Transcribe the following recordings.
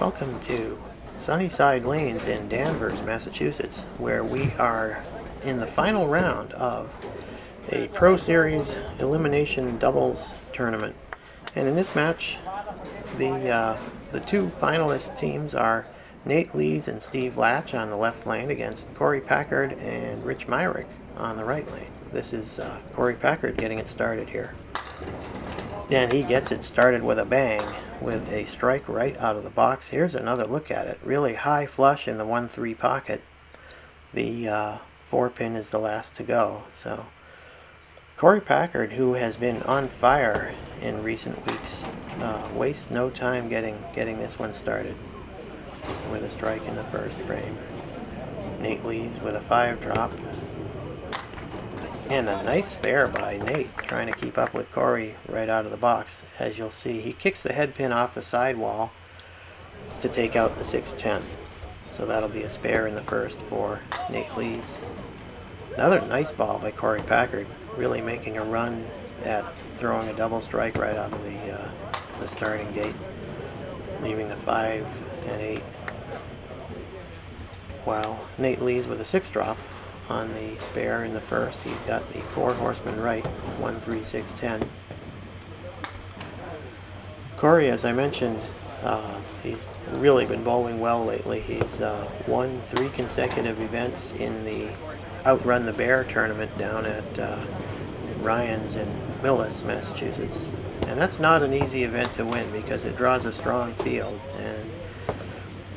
Welcome to Sunnyside Lanes in Danvers, Massachusetts, where we are in the final round of a Pro Series Elimination Doubles Tournament. And in this match, the two finalist teams are Lees and Steve Lach on the left lane against Korey Packard and Myrick on the right lane. This is Korey Packard getting it started here. And he gets it started with a bang, with a strike right out of the box. Here's another look at it. Really high flush in the 1-3 pocket. The 4-pin is the last to go. So Korey Packard, who has been on fire in recent weeks, wastes no time getting this one started with a strike in the first frame. Lees with a 5-drop. And a nice spare by Nate, trying to keep up with Korey right out of the box. As you'll see, he kicks the head pin off the sidewall to take out the 6-10. So that'll be a spare in the first for Lees. Another nice ball by Korey Packard, really making a run at throwing a double strike right out of the starting gate, leaving the 5 and 8. While Lees with a 6-drop on the spare in the first. He's got the 4 horseman right, 1-3, 6-10. Korey, as I mentioned, he's really been bowling well lately. He's won 3 consecutive events in the Outrun the Bear tournament down at Ryan's in Millis, Massachusetts. And that's not an easy event to win because it draws a strong field. And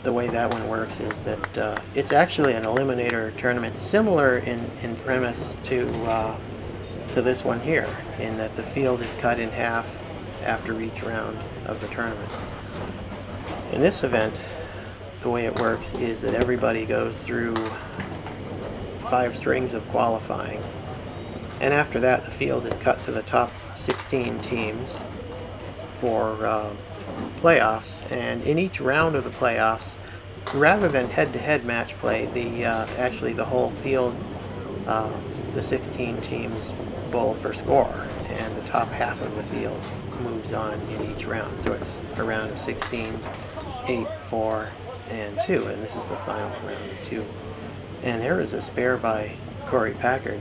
the way that one works is that it's actually an eliminator tournament, similar in premise to this one here, in that the field is cut in half after each round of the tournament. In this event, the way it works is that everybody goes through 5 strings of qualifying, and after that the field is cut to the top 16 teams for playoffs. And in each round of the playoffs, rather than head-to-head match play, actually the whole field, the 16 teams bowl for score, and the top half of the field moves on in each round. So it's a round of 16, 8, 4, and 2, and this is the final round of 2. And there is a spare by Korey Packard.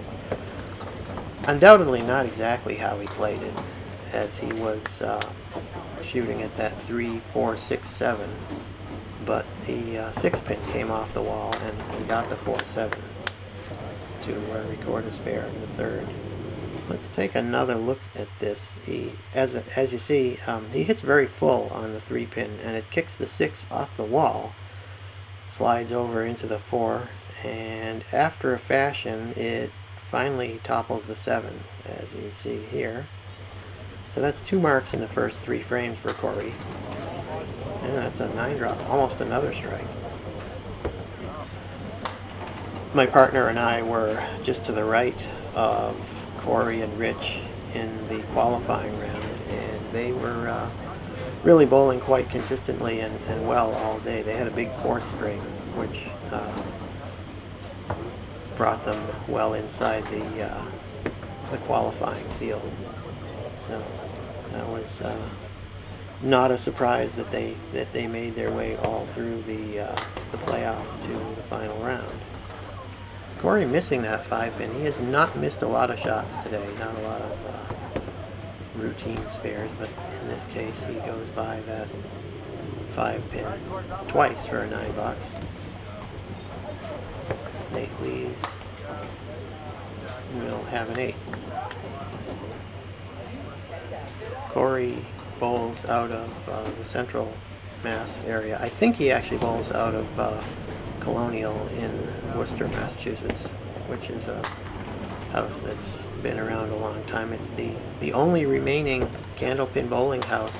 Undoubtedly not exactly how he played it, as he was shooting at that 3, 4, 6, 7, but the 6-pin came off the wall and got the 4-7 to record a spare in the third. Let's take another look at this. As you see, he hits very full on the 3-pin, and it kicks the 6 off the wall, slides over into the 4, and after a fashion, it finally topples the 7, as you see here. So that's 2 marks in the first 3 frames for Korey. And that's a 9-drop, almost another strike. My partner and I were just to the right of Korey and Rich in the qualifying round, and they were really bowling quite consistently and well all day. They had a big 4th string, which brought them well inside the qualifying field. So that was not a surprise that they made their way all through the playoffs to the final round. Korey missing that 5-pin. He has not missed a lot of shots today, not a lot of routine spares, but in this case he goes by that 5-pin twice for a $9. Lees will have an 8. Korey bowls out of the Central Mass area. I think he actually bowls out of Colonial in Worcester, Massachusetts, which is a house that's been around a long time. It's the only remaining candlepin bowling house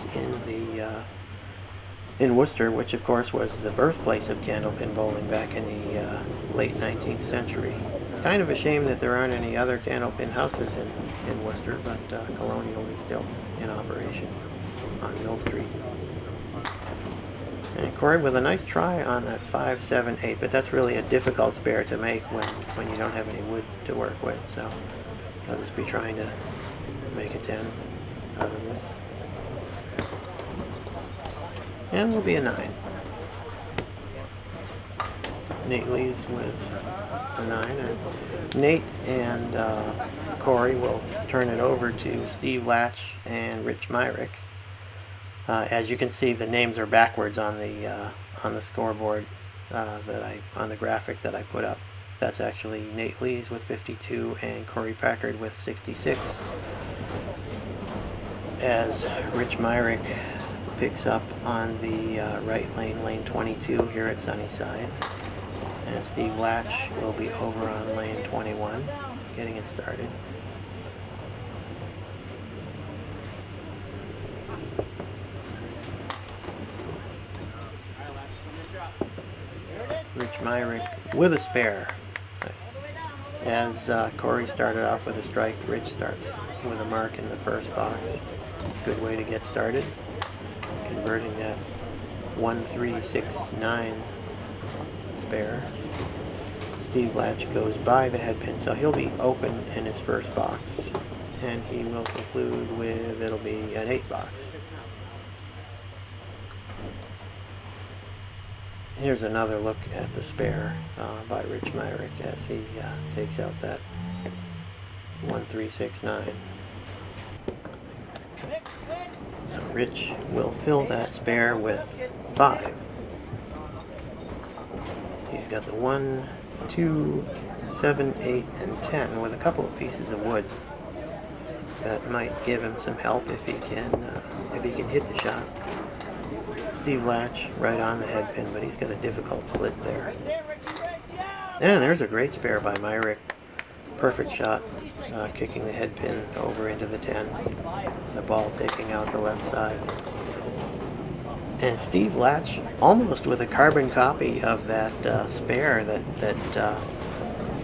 in Worcester, which of course was the birthplace of candlepin bowling back in the late 19th century. It's kind of a shame that there aren't any other candlepin houses in Worcester, but Colonial is still in operation on Mill Street. And Korey with a nice try on that 5, 7, 8, but that's really a difficult spare to make when you don't have any wood to work with, so I'll just be trying to make a 10 out of this. And it will be a 9. Nate Lees with a 9, and Nate and Korey will turn it over to Steve Lach and Rich Myrick. As you can see, the names are backwards on the scoreboard on the graphic that I put up. That's actually Nate Lees with 52 and Korey Packard with 66. As Rich Myrick picks up on the right lane, lane 22 here at Sunnyside. And Steve Lach will be over on lane 21, getting it started. Rich Myrick with a spare. As Korey started off with a strike, Rich starts with a mark in the first box. Good way to get started. Converting that 1-3-6-9 spare. Steve Lach goes by the headpin, so he'll be open in his first box. And he will conclude with, it'll be an 8 box. Here's another look at the spare by Rich Myrick as he takes out that 1-3-6-9. So Rich will fill that spare with 5. He's got the 1, 2, 7, 8, and 10 with a couple of pieces of wood. That might give him some help if he can hit the shot. Steve Lach right on the headpin, but he's got a difficult split there. And there's a great spare by Myrick. Perfect shot, kicking the headpin over into the 10. The ball taking out the left side. And Steve Lach almost with a carbon copy of that spare that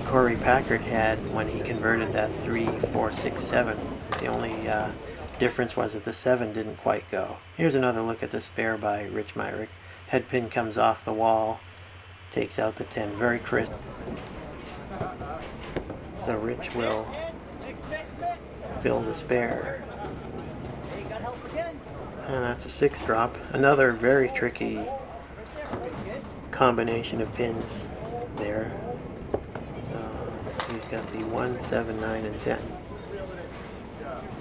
Korey Packard had when he converted that 3-4-6-7. The only difference was that the 7 didn't quite go. Here's another look at the spare by Rich Myrick. Headpin comes off the wall, takes out the 10, very crisp. So Rich will fill the spare. And that's a 6 drop. Another very tricky combination of pins there. He's got the 1, 7, 9, and 10.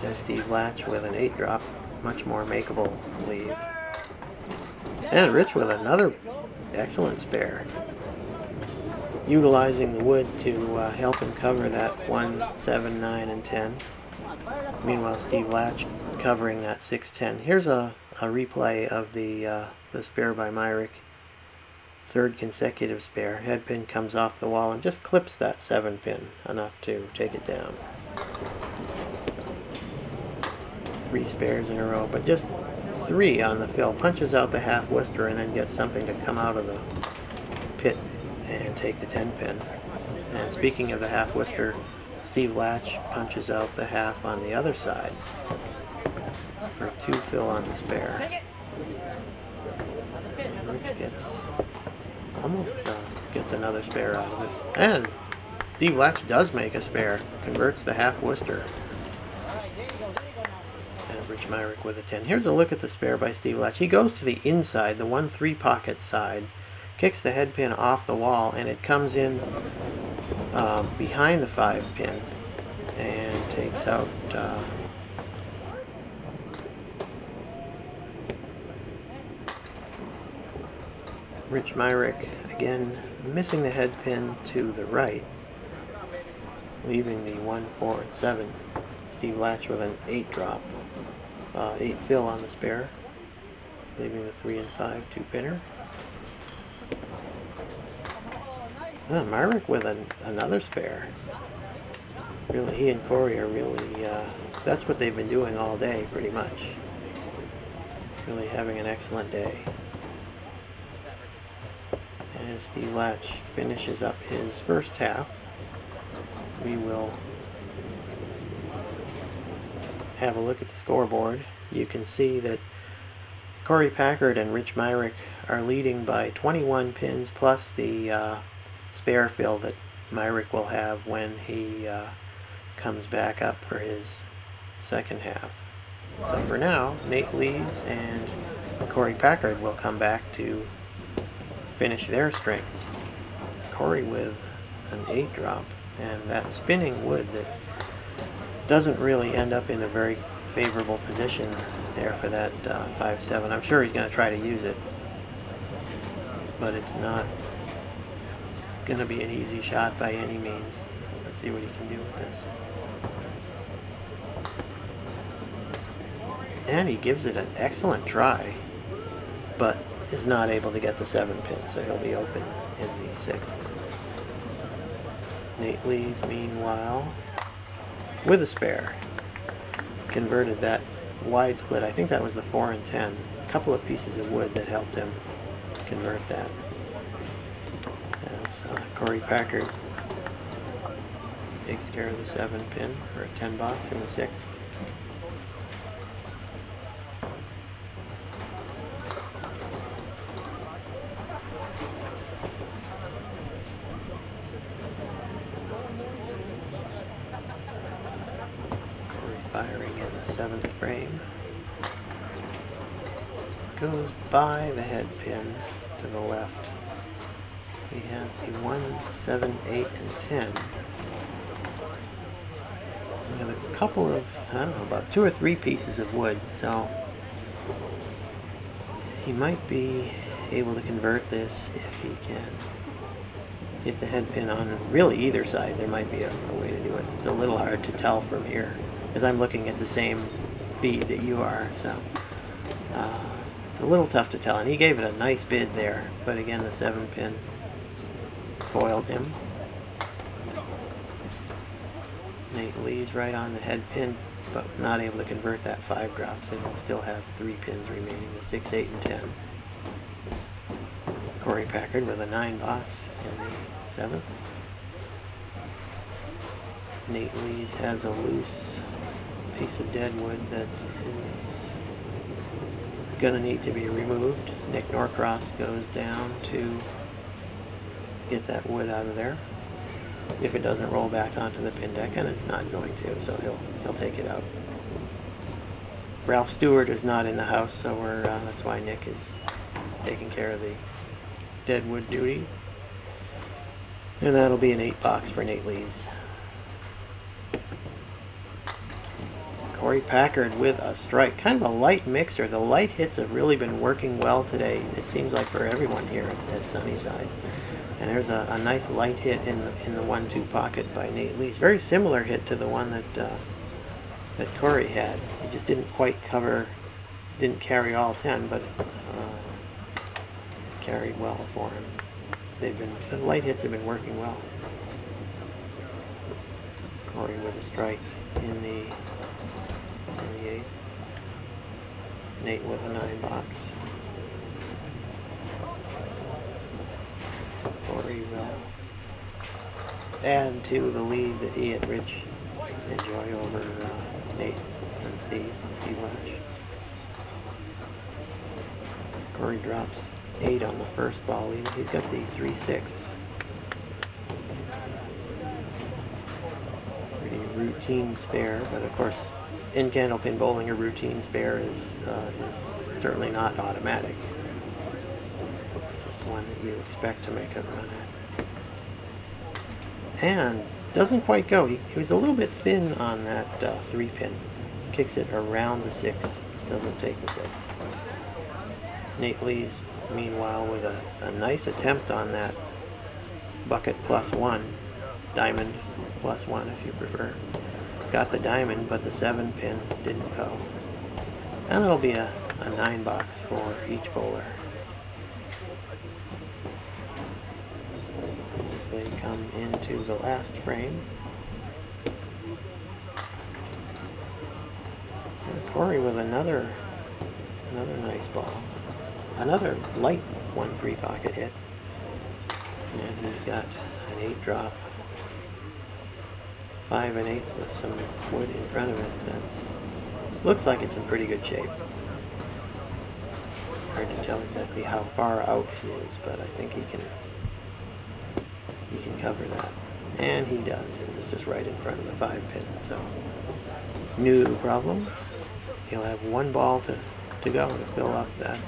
And Steve Lach with an 8 drop, much more makeable leave. And Rich with another excellent spare, utilizing the wood to help him cover that 1, 7, 9, and 10. Meanwhile, Steve Lach covering that 6, 10. Here's a replay of the spare by Myrick. Third consecutive spare. Headpin comes off the wall and just clips that 7 pin enough to take it down. 3 spares in a row, but just 3 on the fill. Punches out the half Worcester and then gets something to come out of the pit and take the 10 pin. And speaking of the half Worcester, Steve Lach punches out the half on the other side for a 2 fill on the spare. And Rich gets almost gets another spare out of it. And Steve Lach does make a spare, converts the half Worcester. And Rich Myrick with a 10. Here's a look at the spare by Steve Lach. He goes to the inside, the 1-3 pocket side, kicks the head pin off the wall, and it comes in behind the 5 pin and takes out Rich Myrick, again missing the head pin to the right, leaving the 1, 4, and 7. Steve Lach with an 8 drop, 8 fill on the spare, leaving the 3 and 5 2-pinner. Myrick with another spare. Really, he and Korey are really, that's what they've been doing all day, pretty much. Really having an excellent day. As Steve Lach finishes up his first half, we will have a look at the scoreboard. You can see that Korey Packard and Rich Myrick are leading by 21 pins plus the spare fill that Myrick will have when he comes back up for his second half. So for now, Nate Lees and Korey Packard will come back to finish their strings. Korey with an 8 drop, and that spinning wood that doesn't really end up in a very favorable position there for that 5-7. I'm sure he's going to try to use it, but it's not going to be an easy shot by any means. Let's see what he can do with this. And he gives it an excellent try, but is not able to get the 7 pin, so he'll be open in the 6th. Nate Lees, meanwhile, with a spare, converted that wide split. I think that was the 4 and 10. A couple of pieces of wood that helped him convert that. As Korey Packard takes care of the 7 pin for a 10 box in the 6th. Firing in the 7th frame. Goes by the head pin to the left. He has the 1, 7, 8, and 10. With a couple of, I don't know, about 2 or 3 pieces of wood, so he might be able to convert this if he can hit the head pin on really either side. There might be a way to do it. It's a little hard to tell from here, because I'm looking at the same feed that you are, so it's a little tough to tell. And he gave it a nice bid there, but again the 7 pin foiled him. Nate Lees right on the head pin, but not able to convert that 5 drop, so he'll still have 3 pins remaining, the 6, 8, and 10. Korey Packard with a 9 box in the 7th. Nate Lees has a loose piece of dead wood that is going to need to be removed. Nick Norcross goes down to get that wood out of there. If it doesn't roll back onto the pin deck, and it's not going to, so he'll take it out. Ralph Stewart is not in the house, so that's why Nick is taking care of the dead wood duty. And that'll be an 8 box for Nate Lees. Korey Packard with a strike. Kind of a light mixer. The light hits have really been working well today, it seems like, for everyone here at Sunnyside. And there's a nice light hit in the 1-2 pocket by Nate Lees. Very similar hit to the one that Korey had. He just didn't quite cover, didn't carry all 10, but it carried well for him. The light hits have been working well. Korey with a strike in the 8th. Nate with a 9 box. Korey will add to the lead that he and Rich enjoy over Nate and Steve Lach. Korey drops 8 on the first ball. He's got the 3-6. Pretty routine spare, but of course in candlepin bowling a routine spare is certainly not automatic. It's just one that you expect to make a run at. And doesn't quite go. He was a little bit thin on that 3 pin. Kicks it around the 6. Doesn't take the 6. Nate Lees, meanwhile, with a nice attempt on that bucket +1, diamond +1 if you prefer. Got the diamond, but the 7 pin didn't go. And it'll be a 9 box for each bowler. As they come into the last frame. And Korey with another nice ball. Another light 1-3 pocket hit. And he's got an 8 drop. 5 and 8 with some wood in front of it. Looks like it's in pretty good shape. Hard to tell exactly how far out it is, but I think he can cover that. And he does. It was just right in front of the 5 pin. So, no problem. He'll have 1 ball to go to fill up that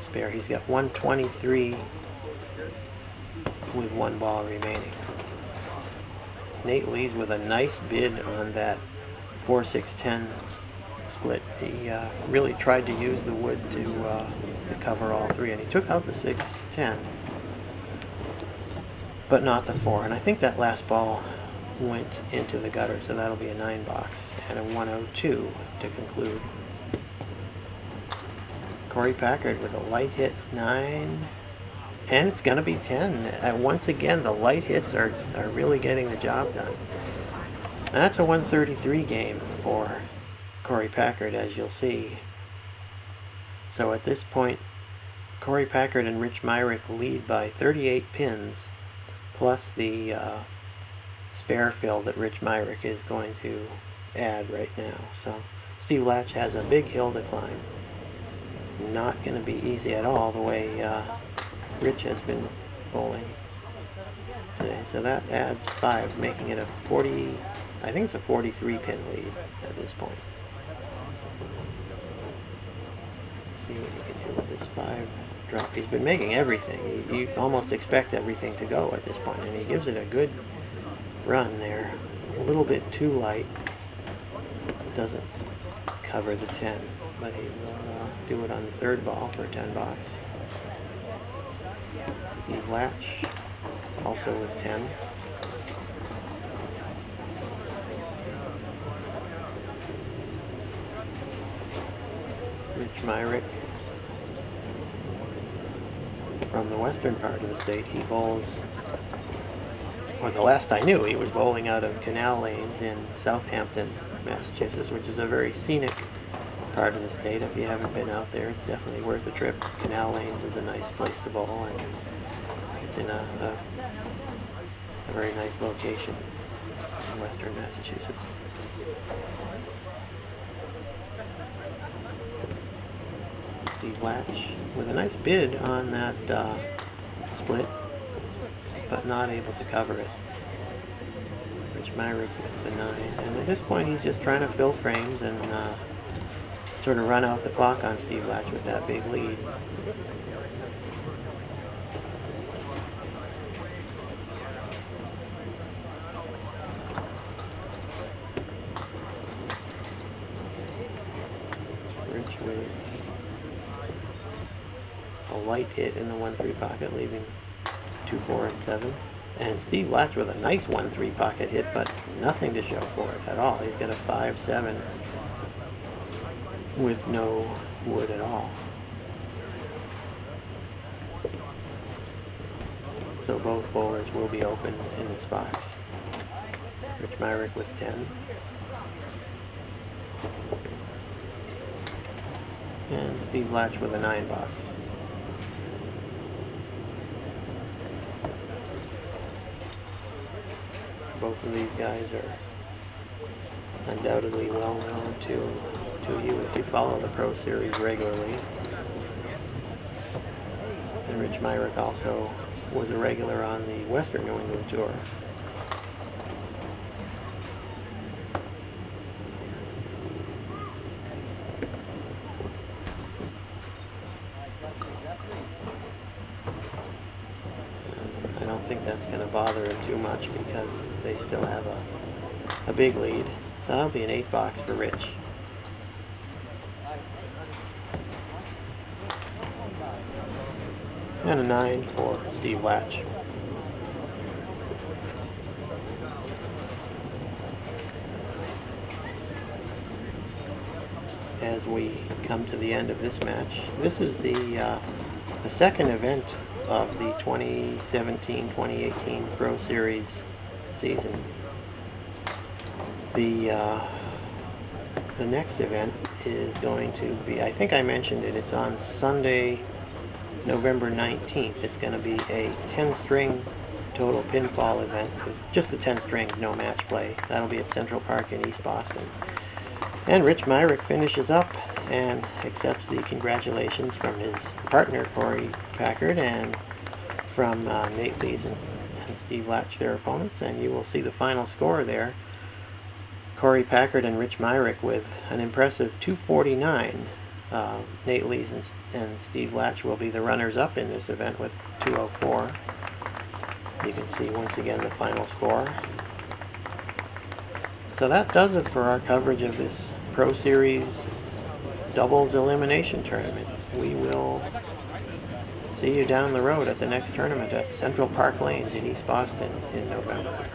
spare. He's got 123 with 1 ball remaining. Nate Lees with a nice bid on that 4-6-10 split. He really tried to use the wood to cover all 3, and he took out the 6-10, but not the 4. And I think that last ball went into the gutter, so that'll be a 9 box and a 102 to conclude. Korey Packard with a light hit 9, and it's going to be 10. And once again, the light hits are really getting the job done. And that's a 133 game for Korey Packard, as you'll see. So at this point, Korey Packard and Rich Myrick lead by 38 pins, plus the spare fill that Rich Myrick is going to add right now. So Steve Lach has a big hill to climb. Not going to be easy at all, the way Rich has been bowling today. So that adds 5, making it a 40, I think it's a 43 pin lead at this point. Let's see what he can do with this 5 drop. He's been making everything. You almost expect everything to go at this point, and he gives it a good run there. A little bit too light. Doesn't cover the 10, but he will do it on the 3rd ball for a 10 box. Steve Lach also with 10. Rich Myrick from the western part of the state. He bowls, or the last I knew, he was bowling out of Canal Lanes in Southampton, Massachusetts, which is a very scenic part of the state. If you haven't been out there, it's definitely worth a trip. Canal Lanes is a nice place to bowl, and it's in a very nice location in western Massachusetts. Steve Lach with a nice bid on that split, but not able to cover it. Rich Myrick with the 9, and at this point he's just trying to fill frames and sort of run out the clock on Steve Lach with that big lead. Rich with a light hit in the 1-3 pocket, leaving 2, 4, and 7. And Steve Lach with a nice 1-3 pocket hit, but nothing to show for it at all. He's got a 5-7 with no wood at all. So both bowlers will be open in this box. Rich Myrick with 10. And Steve Lach with a 9 box. Both of these guys are undoubtedly well known to you if you follow the Pro Series regularly. And Rich Myrick also was a regular on the Western New England Tour. I don't think that's going to bother him too much because they still have a big lead. So that'll be an 8 box for Rich. And a 9 for Steve Lach. As we come to the end of this match, this is the second event of the 2017-2018 Pro Series season. The next event is going to be, I think I mentioned it, it's on Sunday, November 19th. It's going to be a 10-string total pinfall event with just the 10 strings, no match play. That'll be at Central Park in East Boston. And Rich Myrick finishes up and accepts the congratulations from his partner, Korey Packard, and from Nate Lees and Steve Lach, their opponents. And you will see the final score there. Korey Packard and Rich Myrick with an impressive 249. Nate Lees and Steve Lach will be the runners-up in this event with 204. you can see once again the final score. So that does it for our coverage of this Pro Series Doubles Elimination Tournament. We will see you down the road at the next tournament at Central Park Lanes in East Boston in November.